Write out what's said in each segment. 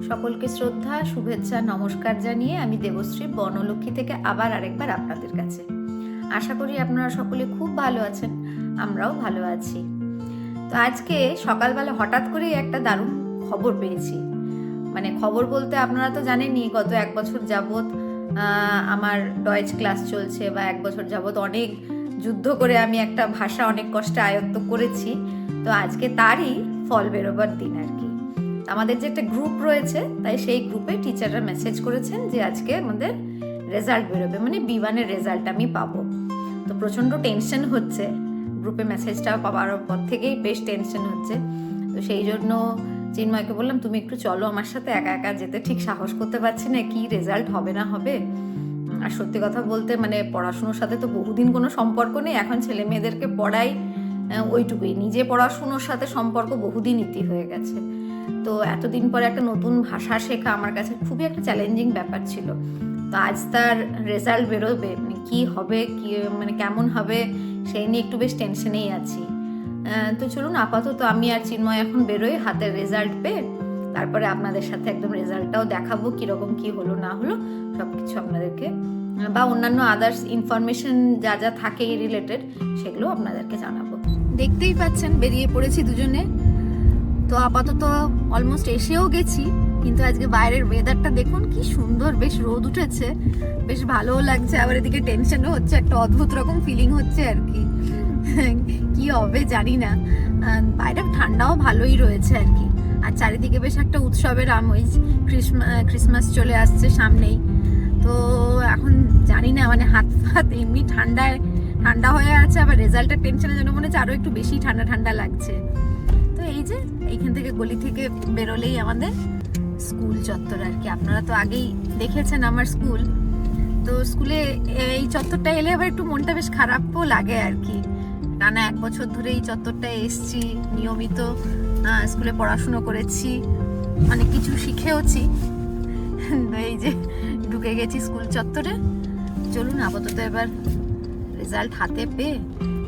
সকলকে শ্রদ্ধা, শুভেচ্ছা, নমস্কার জানিয়ে আমি দেবশ্রী বনলক্ষ্মী থেকে আবার আরেকবার আপনাদের কাছে। আশা করি আপনারা সকলে খুব ভালো আছেন, আমরাও ভালো আছি। তো আজকে সকালবেলা হঠাৎ করেই একটা দারুণ খবর পেয়েছি। মানে খবর বলতে আপনারা তো জানেনই, গত 1 বছর যাবৎ আমার ডয়েচ ক্লাস চলছে, বা 1 বছর যাবৎ অনেক যুদ্ধ করে আমি একটা ভাষা অনেক কষ্টে আয়ত্ত করেছি। তো আজকে তারই ফল বেরোবার দিন আর কি। আমাদের যে একটা গ্রুপ রয়েছে, তাই সেই গ্রুপে টিচাররা মেসেজ করেছেন যে আজকে আমাদের রেজাল্ট বেরোবে, মানে B1 এর রেজাল্ট আমি পাবো। তো প্রচণ্ড টেনশন হচ্ছে, গ্রুপে মেসেজটা পাওয়ার পর থেকেই বেশ টেনশন হচ্ছে। তো সেই জন্য চিন্ময়কে বললাম, তুমি একটু চলো আমার সাথে, একা একা যেতে ঠিক সাহস করতে পারছি না, কি রেজাল্ট হবে না হবে। আর সত্যি কথা বলতে মানে পড়াশুনোর সাথে তো বহুদিন কোনো সম্পর্ক নেই, এখন ছেলে মেয়েদেরকে পড়াই ওইটুকুই, নিজে পড়াশুনোর সাথে সম্পর্ক বহুদিন ইতি হয়ে গেছে। তো এতদিন পরে একটা নতুন ভাষা শেখা আমার কাছে খুবই একটা চ্যালেঞ্জিং ব্যাপার ছিল। তো আজ তার রেজাল্ট বেরোবে, কি হবে, কি মানে কেমন হবে সেই নিয়ে একটু বেশ টেনশনেই আছি। তো চলুন আপাতত আমি আর চিন্ময় এখন বেরোই হাতের রেজাল্ট পেয়ে, তারপরে আপনাদের সাথে একদম রেজাল্টটাও দেখাবো, কীরকম কি হলো না হলো সব কিছু আপনাদেরকে, বা অন্যান্য আদার্স ইনফরমেশন যা যা থাকে এই রিলেটেড সেগুলো আপনাদেরকে জানাবো। দেখতেই পাচ্ছেন বেরিয়ে পড়েছি দুজনে। তো আপাতত অলমোস্ট এসেও গেছি, কিন্তু আজকে বাইরের ওয়েদারটা দেখুন কি সুন্দর, বেশ রোদ উঠেছে, বেশ ভালোও লাগছে, আবার এদিকে টেনশনও হচ্ছে, একটা অদ্ভুত রকম ফিলিং হচ্ছে আর কি। কি হবে জানি না। বাইরে ঠান্ডাও ভালোই রয়েছে আর কি, আর চারিদিকে বেশ একটা উৎসবের আমেজ, ক্রিসমাস চলে আসছে সামনেই। তো এখন জানি না, মানে হাত ফাত এমনি ঠান্ডা হয়ে আছে, আবার রেজাল্টের টেনশনের জন্য মনে হচ্ছে আরো একটু বেশি ঠান্ডা ঠান্ডা লাগছে। তো এই যে এইখান থেকে গলি থেকে বেরোলেই আমাদের স্কুল চত্বর আর কি। আপনারা তো আগেই দেখেছেন আমার স্কুল, তো স্কুলে এই চত্বরটা এলে আবার একটু মনটা বেশ খারাপও লাগে আর কি। টানা 1 বছর ধরে এই চত্বরটায় এসছি, নিয়মিত স্কুলে পড়াশুনো করেছি, অনেক কিছু শিখেওছি। এই যে ঢুকে গেছি স্কুল চত্বরে। চলুন আপাতত এবার রেজাল্ট হাতে পেয়ে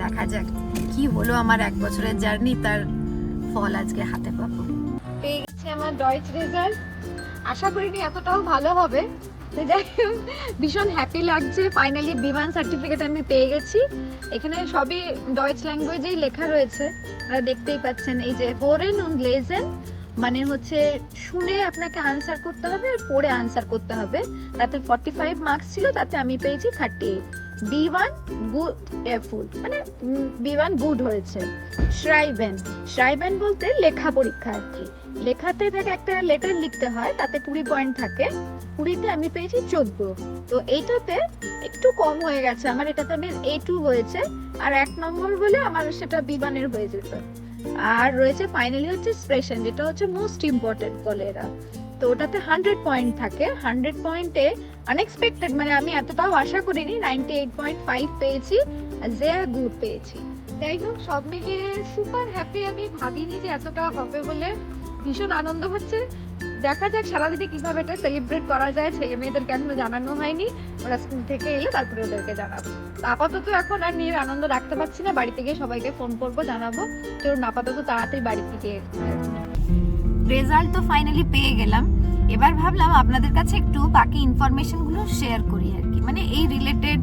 দেখা যাক কি হলো আমার 1 বছরের জার্নি, তার ফল আজকে হাতে পাবো। পেয়ে গেছি আমার ডয়েচ রেজাল্ট। আশা করিনি এতটাও ভালো হবে, যাই হোক ভীষণ হ্যাপি লাগছে। ফাইনালি B1 সার্টিফিকেট আমি পেয়ে গেছি। এখানে সবই ডয়েচ ল্যাঙ্গুয়েজেই লেখা রয়েছে, আপনারা দেখতেই পাচ্ছেন। এই যে হোরেন উন্ড লেজেন মানে হচ্ছে শুনে আপনাকে আনসার করতে হবে আর পড়ে আনসার করতে হবে। তাতে 45 মার্কস ছিল, তাতে আমি পেয়েছি 38। B1 গুড ফুল, মানে B1 গুড হয়েছে। শ্রাইবেন বলতে লেখা পরীক্ষা আর কি। লেখাতে থাকে একটা লেটার লিখতে হয়, তাতে 20 পয়েন্ট থাকে, 20তে আমি পেয়েছি 14। তো এইটাতে একটু কম হয়ে গেছে আমার, এটাতে আমি A2 হয়েছে, আর 1 নম্বর বলে আমার সেটা B1 এর হয়ে যেত। আর রয়েছে ফাইনালি হচ্ছে এক্সপ্রেশন, যেটা হচ্ছে মোস্ট ইম্পর্টেন্ট বলে এরা। তো ওটাতে 100 পয়েন্ট থাকে। 100 পয়েন্টে আনএক্সপেক্টেড, মানে আমি এতটাও আশা করিনি, 98.5 পেয়েছি, আর জেয়া গুড পেয়েছি। যাই হোক সব মিলিয়ে সুপার হ্যাপি। আমি ভাবিনি যে এতটা হবে বলে, ভীষণ আনন্দ হচ্ছে। দেখা যাক সারাদিনে কিভাবে এটা সেলিব্রেট করা যায়। ছেলে মেয়েদেরকে এখনো জানানো হয়নি, ওরা স্কুল থেকে এলে তারপরে ওদেরকে জানাবো। আপাতত এখন আর নিয়ে আনন্দ রাখতে পারছি না, বাড়িতে গিয়ে সবাইকে ফোন করবো, জানাবো। চলুন আপাতত তাড়াতাড়ি বাড়ি থেকে। রেজাল্ট তো ফাইনালি পেয়ে গেলাম, এবার ভাবলাম আপনাদের কাছে একটু বাকি ইনফরমেশনগুলো শেয়ার করি আর কি। মানে এই রিলেটেড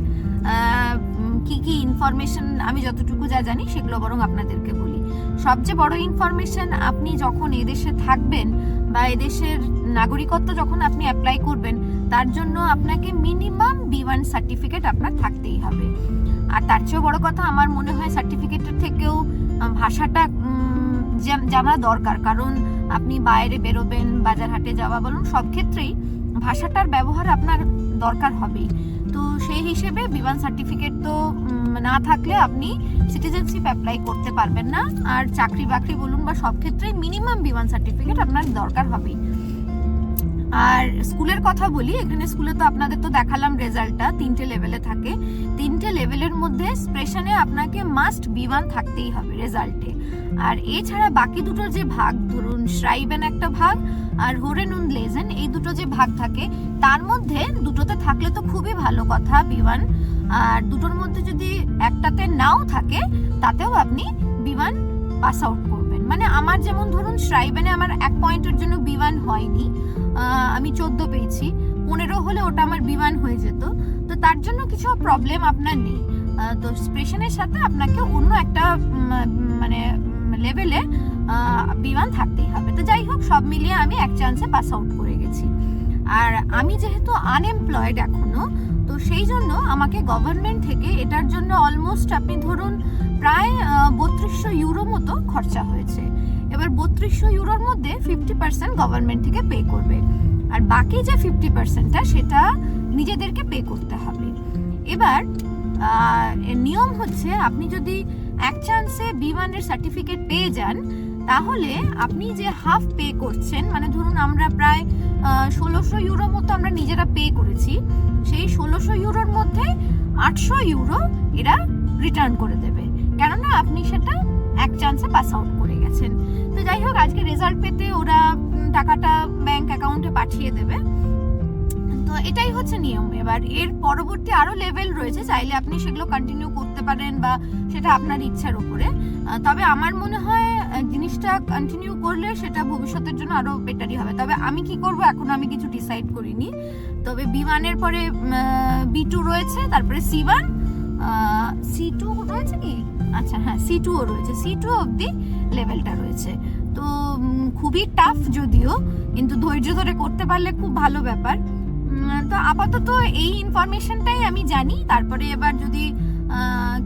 কি কি ইনফরমেশন আমি যতটুকু যা জানি সেগুলো বরং আপনাদেরকে বলি। সবচেয়ে বড় ইনফরমেশন, আপনি যখন এদেশে থাকবেন বা এদেশের নাগরিকত্ব যখন আপনি অ্যাপ্লাই করবেন, তার জন্য আপনাকে মিনিমাম B1 সার্টিফিকেট আপনার থাকতেই হবে। আর তার চেয়েও বড় কথা আমার মনে হয় সার্টিফিকেটের থেকেও ভাষাটা জানা দরকার, কারণ আপনি বাইরে বেরোবেন, বাজার হাটে যাওয়া বলুন, সব ক্ষেত্রেই ভাষাটার ব্যবহার আপনার দরকার হবেই। তো সেই হিসেবে B1 সার্টিফিকেট তো না থাকলে আপনি সিটিজেনশিপ অ্যাপ্লাই করতে পারবেন না, আর চাকরি বাকরি বলুন বা সব ক্ষেত্রে মিনিমাম B1 সার্টিফিকেট আপনার দরকার হবেই। আর স্কুলের কথা বলি, এখানে স্কুলে তো আপনাদের তো দেখালাম রেজাল্টটা 3টে লেভেলে থাকে। 3টে লেভেলের মধ্যে এক্সপ্রেশনে আপনাকে মাস্ট B1 থাকতেই হবে রেজাল্টে। আর এছাড়া বাকি দুটোর যে ভাগ, ধরুন শ্রাইবেন একটা ভাগ আর হোরেন উন্ড লেজেন, এই দুটো যে ভাগ থাকে, তার মধ্যে দুটোতে থাকলে তো খুবই ভালো কথা B1, আর দুটোর মধ্যে যদি একটাতে নাও থাকে তাতেও আপনি B1 পাস আউট করবেন। মানে আমার যেমন ধরুন শ্রাইবেনে আমার 1 পয়েন্টের জন্য B1 হয়নি, আমি 14 পেয়েছি, 15 হলে ওটা আমার B1 হয়ে যেত। তো তার জন্য কিছু প্রবলেম আপনার নেই। তো স্পেশনের সাথে আপনাকে অন্য একটা মানে লেভেলে B1 থাকতেই হবে। তো যাই হোক, সব মিলিয়ে আমি এক চান্সে পাস আউট করে গেছি। আর আমি যেহেতু আনএমপ্লয়েড এখনো, তো সেই জন্য আমাকে গভর্নমেন্ট থেকে এটার জন্য অলমোস্ট আপনি ধরুন প্রায় 3200 ইউরো মতো খরচা হয়েছে। এবার 3200 ইউরোর মধ্যে 50% গভর্নমেন্ট থেকে পে করবে, আর বাকি যে 50%টা সেটা নিজেদেরকে পে করতে হবে। এবার নিয়ম হচ্ছে, আপনি যদি এক চান্সে B1 এর সার্টিফিকেট পেয়ে যান, তাহলে আপনি যে হাফ পে করছেন, মানে ধরুন আমরা প্রায় 1600 ইউরো মতো আমরা নিজেরা পে করেছি, সেই 1600 ইউরোর মধ্যে 800 ইউরো এরা রিটার্ন করে দেবে, কেননা আপনি সেটা এক চান্সে পাস আউট করে গেছেন। তো যাই হোক, আজকে রেজাল্ট পেতে ওরা টাকাটা ব্যাংক অ্যাকাউন্টে পাঠিয়ে দেবে। তো এটাই হচ্ছে নিয়ম। এবার এর পরবর্তী আরো লেভেল রয়েছে, চাইলে আপনি সেগুলো কন্টিনিউ করতে পারেন বা সেটা আপনার ইচ্ছার উপরে। তবে আমার মনে হয় জিনিসটা কন্টিনিউ করলে সেটা ভবিষ্যতের জন্য আরো বেটারই হবে। তবে আমি কি করব এখন আমি কিছু ডিসাইড করিনি। তবে B1 এর পরে B2 রয়েছে, তারপরে C1, C2 রয়েছে কি, আচ্ছা হ্যাঁ C2 ও রয়েছে, C2 অবধি লেভেলটা রয়েছে। তো খুবই টাফ যদিও, কিন্তু ধৈর্য ধরে করতে পারলে খুব ভালো ব্যাপার। তো আপাতত এই ইনফরমেশনটাই আমি জানি। তারপরে এবার যদি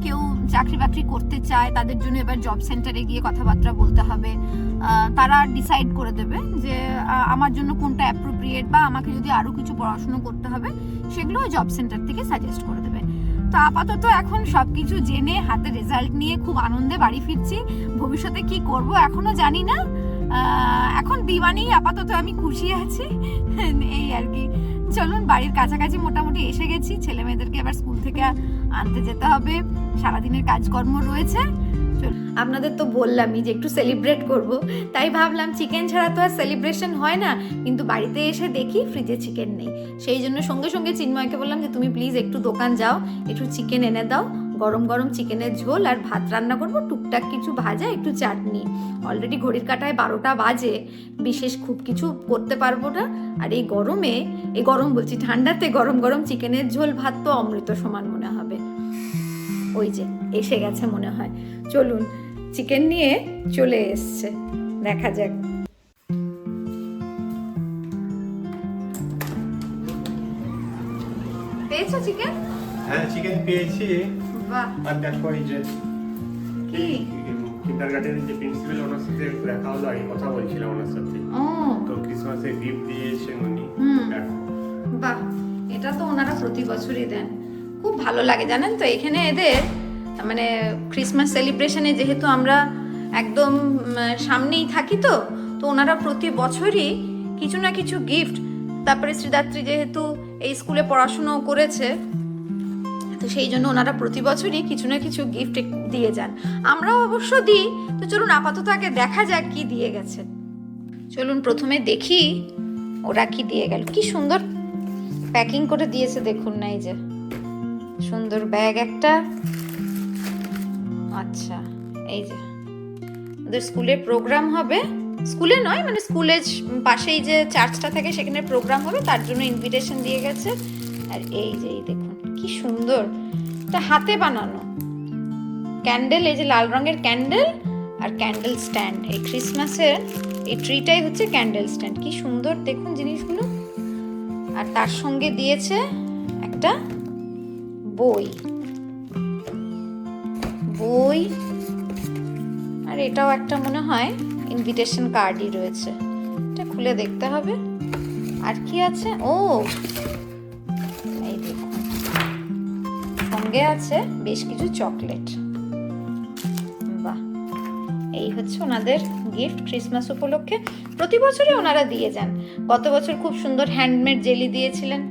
কেউ চাকরি বাকরি করতে চায়, তাদের জন্য এবার জব সেন্টারে গিয়ে কথাবার্তা বলতে হবে। তারা ডিসাইড করে দেবে যে আমার জন্য কোনটা অ্যাপ্রোপ্রিয়েট, বা আমাকে যদি আরো কিছু পড়াশোনা করতে হবে সেগুলো জব সেন্টার থেকে সাজেস্ট করে দেবে। তো আপাতত এখন সবকিছু জেনে হাতে রেজাল্ট নিয়ে খুব আনন্দে বাড়ি ফিরছি। ভবিষ্যতে কি করব এখনো জানি না। এখন B1-এই আপাতত আমি খুশি আছি, এই আর কি। চলুন, বাড়ির কাছাকাছি মোটামুটি এসে গেছি। ছেলে মেয়েদেরকে এবার স্কুল থেকে আনতে যেতে হবে, সারাদিনের কাজকর্ম রয়েছে। আপনাদের তো বললামই যে একটু সেলিব্রেট করব, তাই ভাবলাম চিকেন ছাড়া তো আর সেলিব্রেশন হয় না। কিন্তু বাড়িতে এসে দেখি ফ্রিজে চিকেন নেই, সেই জন্য সঙ্গে সঙ্গে চিন্ময়কে বললাম যে তুমি প্লিজ একটু দোকান যাও, একটু চিকেন এনে দাও। গরম গরম চিকেনের ঝোল আর ভাত রান্না করবো, টুকটাক কিছু ভাজা, একটু চাটনি। অলরেডি ঘড়ির কাঁটায় 12টা বাজে, বিশেষ খুব কিছু করতে পারবো না। আর এই গরমে, এই গরম বলছি ঠান্ডাতে, গরম গরম চিকেনের ঝোল ভাত তো অমৃত সমান মনে হবে। ওই যে এসে গেছে মনে হয়। চলুন, চিকেন নিয়ে চলে এসছে, দেখা যাক। পেয়েছো চিকেন? হ্যাঁ, চিকেন পেয়েছি। বাহ। আর দেখো এই যে কি কিন্ডারগার্টেনের যে প্রিন্সিপাল, ওনার সাথে দেখা হলো, আগে কথা বলছিলাম ওনার সাথে। তো ক্রিসমাসে গিফট দিয়েছেন উনি। বাহ, এটা তো ওনারা প্রতি বছরই দেন, খুব ভালো লাগে জানেন তো। এখানে এদের মানে ক্রিসমাস সেলিব্রেশনে যেহেতু আমরা একদম সামনেই থাকি, তো ওনারা প্রতি বছরই কিছু না কিছু গিফট। তারপরে শ্রীদাত্রী যেহেতু এই স্কুলে পড়াশুনো করেছে, তো সেই জন্য ওনারা প্রতি বছরই কিছু না কিছু গিফট দিয়ে যান। আমরাও অবশ্য দিই। তো চলুন আপাতত আগে দেখা যাক কি দিয়ে গেছে। চলুন প্রথমে দেখি ওরা কি দিয়ে গেল। কি সুন্দর প্যাকিং করে দিয়েছে দেখুন না, এই যে সুন্দর ব্যাগ একটা। আচ্ছা, এই যে ওদের স্কুলে প্রোগ্রাম হবে, স্কুলে নয় মানে স্কুলের পাশেই যে চার্চটা থাকে সেখানে প্রোগ্রাম হবে, তার জন্য ইনভিটেশন দিয়ে গেছে। আর এই যে দেখুন কি সুন্দর, এটা হাতে বানানো ক্যান্ডেল, এই যে লাল রঙের ক্যান্ডেল আর ক্যান্ডেল স্ট্যান্ড। এই ক্রিসমাসের এই ট্রিটাই হচ্ছে ক্যান্ডেল স্ট্যান্ড। কি সুন্দর দেখুন জিনিসগুলো। আর তার সঙ্গে দিয়েছে একটা বই, আর এটাও একটা মনে হয় ইনভিটেশন কার্ডই রয়েছে, এটা খুলে দেখতে হবে। আর কি আছে, ও এই দেখুন সঙ্গে আছে বেশ কিছু চকলেট। বাহ, এই হচ্ছে ওনাদের গিফট ক্রিসমাস উপলক্ষে। প্রতি বছরই ওনারা দিয়ে যান। গত বছর খুব সুন্দর হ্যান্ডমেড জেলি দিয়েছিলেন।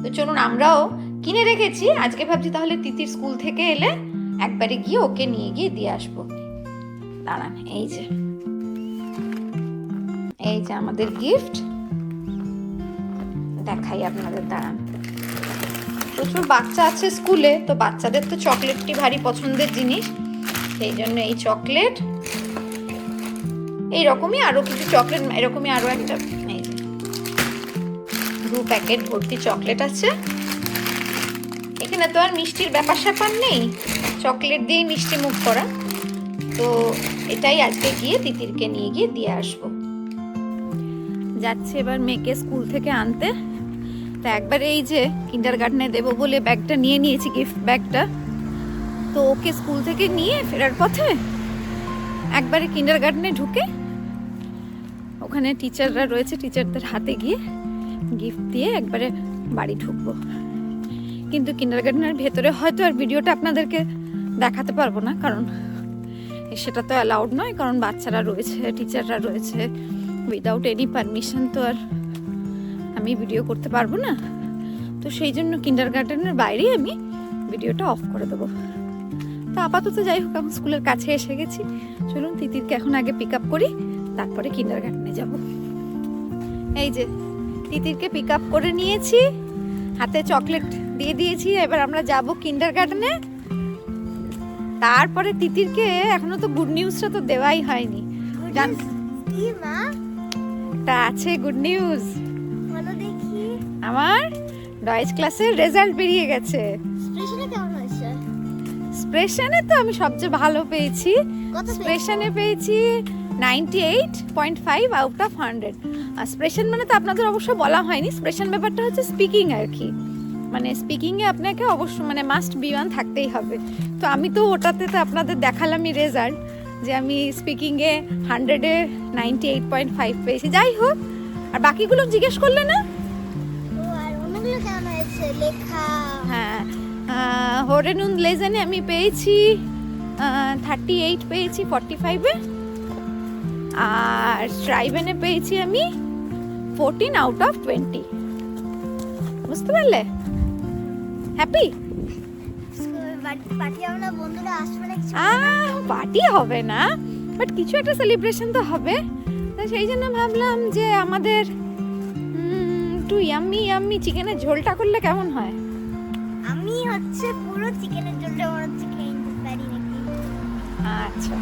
তো চলুন, আমরাও কিনে রেখেছি। আজকে ভাবছি তাহলে তিতির স্কুল থেকে এলে একবারে গিয়ে ওকে নিয়ে গিয়ে দিয়ে আসবো। দাঁড়ান, এই যে আমাদের গিফট দেখাই আপনাদের, দাঁড়ান। প্রচুর বাচ্চা আছে স্কুলে, তো বাচ্চাদের তো চকলেটটি ভারী পছন্দের জিনিস, সেই জন্য এই চকলেট এইরকমই আরও কিছু চকলেট, এরকমই আরও একটা, এই যে 2 প্যাকেট ভর্তি চকলেট আছে। এখানে তো আর মিষ্টির ব্যাপার স্যাপার নেই, চকলেট দিয়েই মিষ্টি মুখ করা। তো এটাই আজকে গিয়ে তিতিরকে নিয়ে গিয়ে দিয়ে আসবো। যাচ্ছে এবার মেয়েকে স্কুল থেকে আনতে। তো একবার এই যে কিন্ডারগার্টেনে দেবো বলে ব্যাগটা নিয়ে নিয়েছি, গিফট ব্যাগটা। তো ওকে স্কুল থেকে নিয়ে ফেরার পথে একবারে কিন্ডারগার্টেনে ঢুকে ওখানে টিচাররা রয়েছে, টিচারদের হাতে গিয়ে গিফট দিয়ে একবারে বাড়ি ঢুকবো। কিন্তু কিন্ডারগার্টেনের ভেতরে হয়তো আর ভিডিওটা আপনাদেরকে দেখাতে পারবো না, কারণ সেটা তো অ্যালাউড নয়, কারণ বাচ্চারা রয়েছে, টিচাররা রয়েছে, উইদাউট এনি পারমিশন তো আর আমি ভিডিও করতে পারবো না। তো সেই জন্য কিন্ডারগার্টেনের বাইরেই আমি ভিডিওটা অফ করে দেবো। তো আপাতত যাই হোক, এখন স্কুলের কাছে এসে গেছি। চলুন তিতিরকে এখন আগে পিক আপ করি, তারপরে কিন্ডারগার্টেনে যাব। এই যে তিতিরকে পিক আপ করে নিয়েছি, হাতে চকলেট দিয়ে দিয়েছি। এবার আমরা যাব কিন্ডারগার্টেনে। তারপরে তিতিরকে এখনো তো গুড নিউজটা তো দেওয়াই হয়নি। তা আছে গুড নিউজ, আমার ডয়েজ ক্লাসের রেজাল্ট বেরিয়ে গেছে। স্প্রেশনে তো আমি সবচেয়ে ভালো পেয়েছি, স্প্রেশনে পেয়েছি 98.5 আউট অফ 100। আর স্প্রেশন মানে তো আপনাদের অবশ্য বলা হয়নি, স্প্রেশন ব্যাপারটা হচ্ছে স্পিকিং আর কি, মানে স্পিকিংয়ে আপনাকে অবশ্য মানে মাস্ট B1 থাকতেই হবে। তো আমি তো ওটাতে তো আপনাদের দেখালামই রেজাল্ট, যে আমি স্পিকিংয়ে 100-এ 98.5 পেয়েছি। যাই হোক, আর বাকিগুলো জিজ্ঞেস করলে না? হ্যাঁ, হোরেন উন লেজেনে আমি পেয়েছি 38 পেয়েছি 45-এ, আর স্ট্রাইভেনে পেয়েছি আমি 14 আউট অফ 20। বুঝতে পারলে? হ্যাপি? পার্টি হবে না, বাট কিছু একটা সেলিব্রেশন তো হবে। তো সেই জন্য ভাবলাম যে আমাদের একটু ইয়াম্মি ইয়াম্মি চিকেনের ঝোলটা করলে কেমন হয়। আমি হচ্ছে পুরো চিকেনের ঝোলটা হচ্ছে খেয়ে নিতে পারি নাকি? আচ্ছা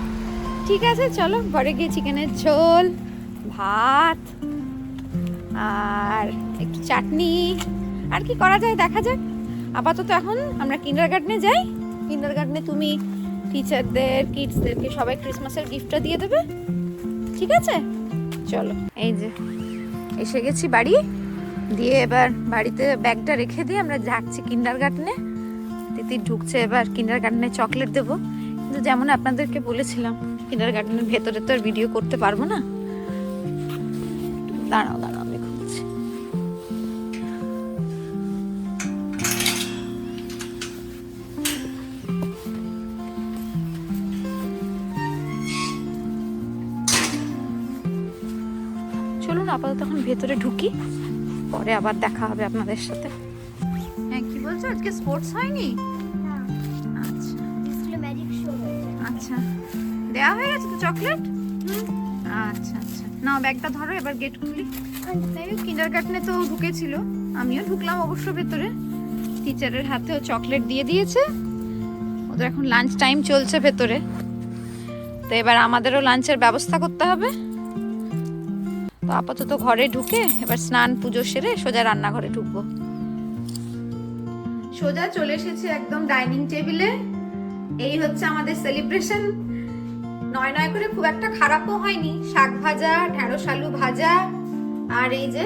ঠিক আছে, চলো ঘরে গিয়ে চিকেনের ঝোল, ভাত আর একটু চাটনি, আর কি করা যায় দেখা যাক। আপাতত এখন আমরা কিন্ডারগার্টেনে যাই। কিন্ডারগার্টেনে তুমি টিচারদের, কিডসদেরকে সবাই ক্রিসমাসের গিফটটা দিয়ে দেবে, ঠিক আছে? চলো, এই যে এসে গেছি বাড়ি, দিয়ে এবার বাড়িতে ব্যাগটা রেখে দিয়ে আমরা যাচ্ছি কিন্ডারগার্টেনে। তিতির ঢুকছে এবার কিন্ডারগার্টেনে, চকলেট দেবো। কিন্তু যেমন আপনাদেরকে বলেছিলাম, কিন্ডারগার্টেনের ভেতরে তো আর ভিডিও করতে পারবো না। দাঁড়াও দাঁড়াও, আমি খুঁজছি। চলুন আপাতত এখন ভেতরে ঢুকি, পরে আবার দেখা হবে আপনাদের সাথে। হ্যাঁ, কি বলছো, আজকে স্পোর্টস হয়নি? আচ্ছা আচ্ছা, দেওয়া হয়ে গেছে তো চকলেট? আচ্ছা আচ্ছা, নাও ব্যাগটা ধরো, এবার গেট খুলি। কিন্ডারগার্টেনে তো ঢুকেছিল, আমিও ঢুকলাম অবশ্য ভেতরে। টিচারের হাতেও চকলেট দিয়ে দিয়েছে। ওদের এখন লাঞ্চ টাইম চলছে ভেতরে, তো এবার আমাদেরও লাঞ্চের ব্যবস্থা করতে হবে। তো আপাতত ঘরে ঢুকে এবার স্নান পুজো সেরে সোজা রান্নাঘরে ঢুকবো। সোজা চলে এসেছে একদম ডাইনিং টেবিলে। এই হচ্ছে আমাদের সেলিব্রেশন। নয় নয় করে খুব একটা খারাপও হয়নি। শাক ভাজা, ঢেঁড়স আলু ভাজা, আর এই যে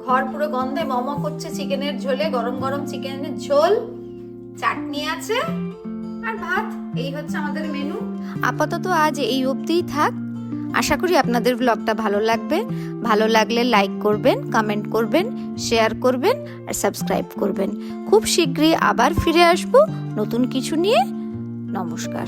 ঘর পুরো গন্ধে মম করছে চিকেনের ঝোলে, গরম গরম চিকেনের ঝোল, চাটনি আছে আর ভাত। এই হচ্ছে আমাদের মেনু। আপাতত আজ এই অবধিই থাক। আশা করি আপনাদের ব্লগটা ভালো লাগবে। ভালো লাগলে লাইক করবেন, কমেন্ট করবেন, শেয়ার করবেন আর সাবস্ক্রাইব করবেন। খুব শীঘ্রই আবার ফিরে আসবো নতুন কিছু নিয়ে। নমস্কার।